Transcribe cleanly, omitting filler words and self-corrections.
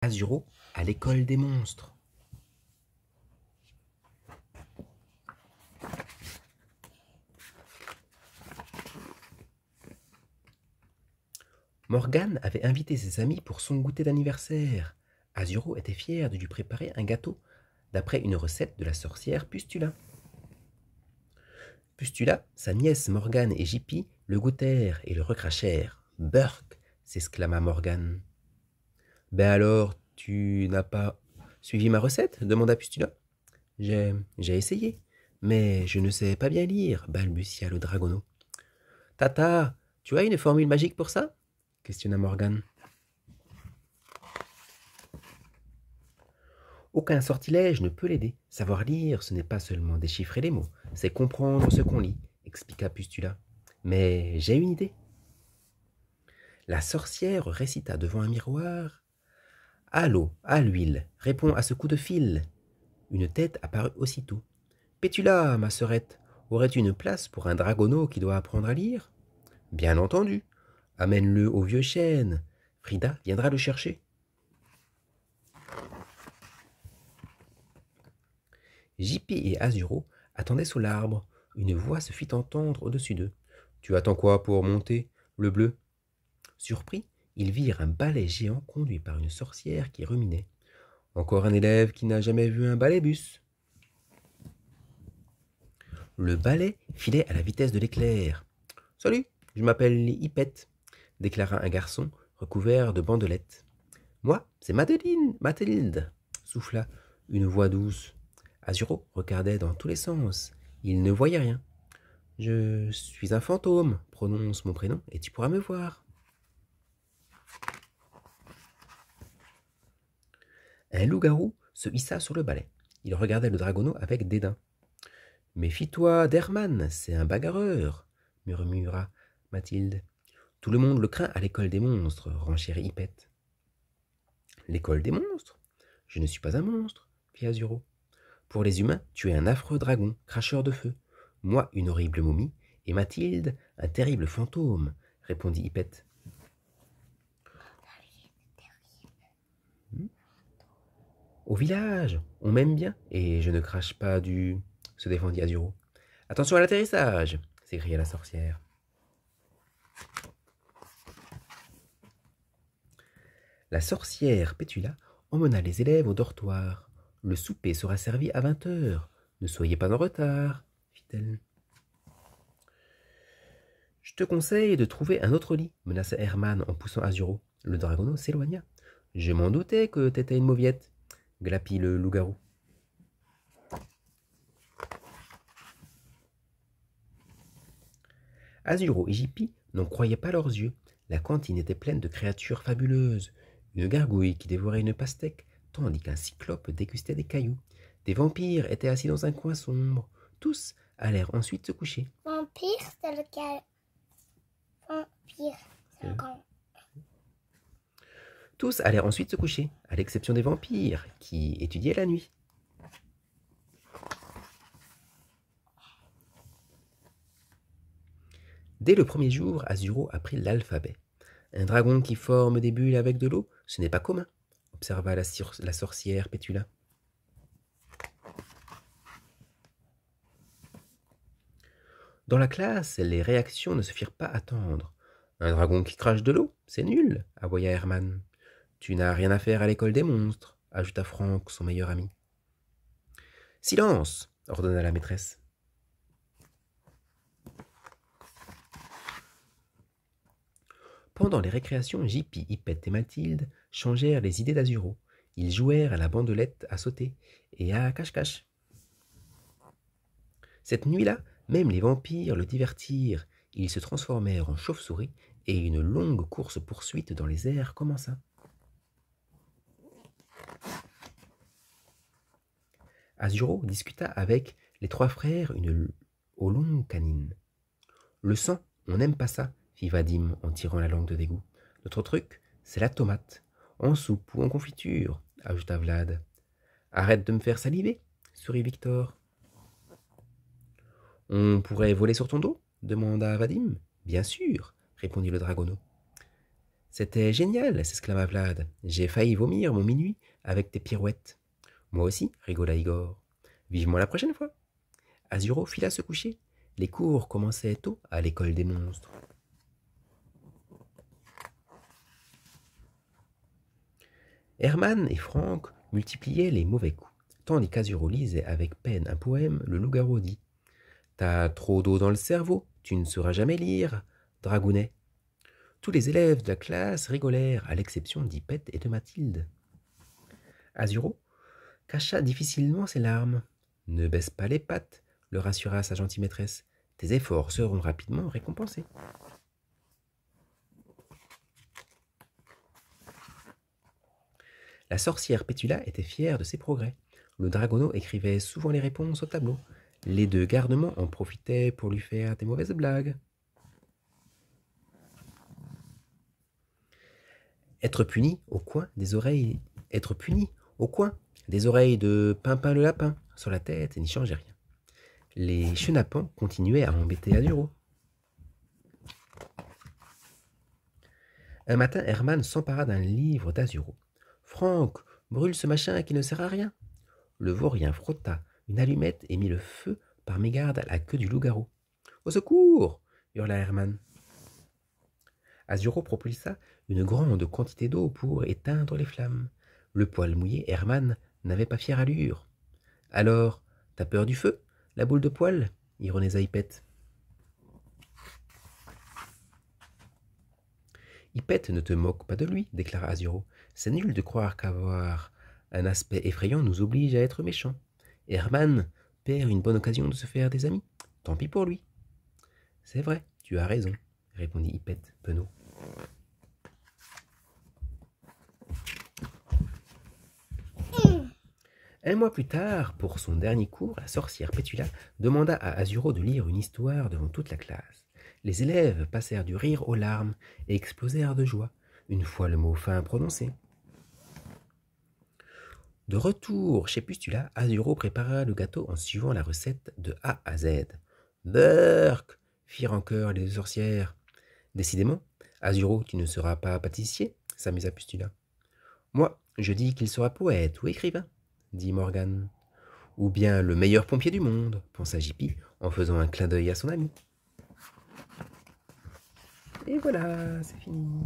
Azuro à l'école des monstres. Morgane avait invité ses amis pour son goûter d'anniversaire. Azuro était fier de lui préparer un gâteau, d'après une recette de la sorcière Pustula. Pustula, sa nièce Morgane et Jippy le goûtèrent et le recrachèrent. « Burk !» s'exclama Morgane. « Ben alors, tu n'as pas suivi ma recette ?» demanda Pustula. « J'ai essayé, mais je ne sais pas bien lire, » balbutia le dragonneau. « Tata, tu as une formule magique pour ça ?» questionna Morgane. Aucun sortilège ne peut l'aider. Savoir lire, ce n'est pas seulement déchiffrer les mots, c'est comprendre ce qu'on lit, expliqua Pustula. Mais j'ai une idée. La sorcière récita devant un miroir. À l'eau, à l'huile, réponds à ce coup de fil. Une tête apparut aussitôt. Pétula, ma sœurette, aurais-tu une place pour un dragonneau qui doit apprendre à lire? Bien entendu. Amène-le au vieux chêne. Frida viendra le chercher. Jippy et Azuro attendaient sous l'arbre. Une voix se fit entendre au-dessus d'eux. « Tu attends quoi pour monter, le bleu ?» Surpris, ils virent un balai géant conduit par une sorcière qui ruminait. « Encore un élève qui n'a jamais vu un balai-bus. » Le balai filait à la vitesse de l'éclair. « Salut, je m'appelle Hippette, » déclara un garçon recouvert de bandelettes. « Moi, c'est Mathilde, » souffla une voix douce. Azuro regardait dans tous les sens. Il ne voyait rien. « Je suis un fantôme, prononce mon prénom et tu pourras me voir. » Un loup-garou se hissa sur le balai. Il regardait le dragonneau avec dédain. « Méfie-toi d'Herman, c'est un bagarreur, » murmura Mathilde. « Tout le monde le craint à l'école des monstres, » renchérit Hippette. « L'école des monstres? Je ne suis pas un monstre, » fit Azuro. « Pour les humains, tu es un affreux dragon, cracheur de feu. Moi, une horrible momie, et Mathilde, un terrible fantôme, » répondit Hippette. « Au village, on m'aime bien, et je ne crache pas du... » se défendit Azuro. « Attention à l'atterrissage !» s'écria la sorcière. La sorcière Pétula emmena les élèves au dortoir. « Le souper sera servi à 20h. Ne soyez pas en retard, » fit-elle. « Je te conseille de trouver un autre lit, » menaça Herman en poussant Azuro. Le dragonneau s'éloigna. « Je m'en doutais que t'étais une mauviette, » glapit le loup-garou. Azuro et Jippy n'en croyaient pas leurs yeux. La cantine était pleine de créatures fabuleuses. Une gargouille qui dévorait une pastèque, tandis qu'un cyclope dégustait des cailloux. Des vampires étaient assis dans un coin sombre. Tous allèrent ensuite se coucher. Vampire, c'est lequel? Vampire, c'est quand? Tous allèrent ensuite se coucher, à l'exception des vampires, qui étudiaient la nuit. Dès le premier jour, Azuro apprit l'alphabet. Un dragon qui forme des bulles avec de l'eau, ce n'est pas commun, observa la sorcière Pétula. Dans la classe, les réactions ne se firent pas attendre. Un dragon qui crache de l'eau, c'est nul, aboya Herman. Tu n'as rien à faire à l'école des monstres, ajouta Franck, son meilleur ami. Silence, ordonna la maîtresse. Pendant les récréations, Jippy, Hippette et Mathilde changèrent les idées d'Azuro. Ils jouèrent à la bandelette à sauter et à cache-cache. Cette nuit-là, même les vampires le divertirent. Ils se transformèrent en chauve-souris et une longue course-poursuite dans les airs commença. Azuro discuta avec les trois frères aux longues canines. « Le sang, on n'aime pas ça, » fit Vadim en tirant la langue de dégoût. « Notre truc, c'est la tomate, en soupe ou en confiture, » ajouta Vlad. « Arrête de me faire saliver, » sourit Victor. « On pourrait voler sur ton dos » demanda Vadim. « Bien sûr, » répondit le dragonneau. C'était génial, s'exclama Vlad. J'ai failli vomir mon minuit avec tes pirouettes. Moi aussi, rigola Igor. Vivement la prochaine fois. Azuro fila se coucher. Les cours commençaient tôt à l'école des monstres. Herman et Franck multipliaient les mauvais coups, tandis qu'Azuro lisait avec peine un poème, le loup-garou dit « T'as trop d'eau dans le cerveau, tu ne sauras jamais lire, dragounet. » Tous les élèves de la classe rigolèrent, à l'exception d'Ipette et de Mathilde. Azuro cacha difficilement ses larmes. « Ne baisse pas les pattes, le rassura sa gentille maîtresse. Tes efforts seront rapidement récompensés. » La sorcière Pétula était fière de ses progrès. Le dragonneau écrivait souvent les réponses au tableau. Les deux garnements en profitaient pour lui faire des mauvaises blagues. Être puni au coin des oreilles de Pimpin le lapin sur la tête n'y changeait rien. Les chenapans continuaient à embêter Azuro. Un matin, Herman s'empara d'un livre d'Azuro. « Franck, brûle ce machin qui ne sert à rien. » Le vaurien frotta une allumette et mit le feu par mégarde à la queue du loup-garou. « Au secours !» hurla Herman. Azuro propulsa une grande quantité d'eau pour éteindre les flammes. Le poil mouillé, Herman n'avait pas fière allure. « Alors, t'as peur du feu, la boule de poil ?» ironisa Ipette. « Ipette, ne te moque pas de lui, déclara Azuro. C'est nul de croire qu'avoir un aspect effrayant nous oblige à être méchants. Herman perd une bonne occasion de se faire des amis. Tant pis pour lui. »« C'est vrai, tu as raison, » répondit Ipette, penaud. Un mois plus tard, pour son dernier cours, la sorcière Pétula demanda à Azuro de lire une histoire devant toute la classe. Les élèves passèrent du rire aux larmes et explosèrent de joie, une fois le mot fin prononcé. De retour chez Pustula, Azuro prépara le gâteau en suivant la recette de A à Z. « Burk !» firent en chœur les deux sorcières. « Décidément, Azuro, tu ne seras pas pâtissier ?» s'amusa Pustula. « Moi, je dis qu'il sera poète ou écrivain, » dit Morgane. « Ou bien le meilleur pompier du monde, » pensa Jippy en faisant un clin d'œil à son ami. Et voilà, c'est fini.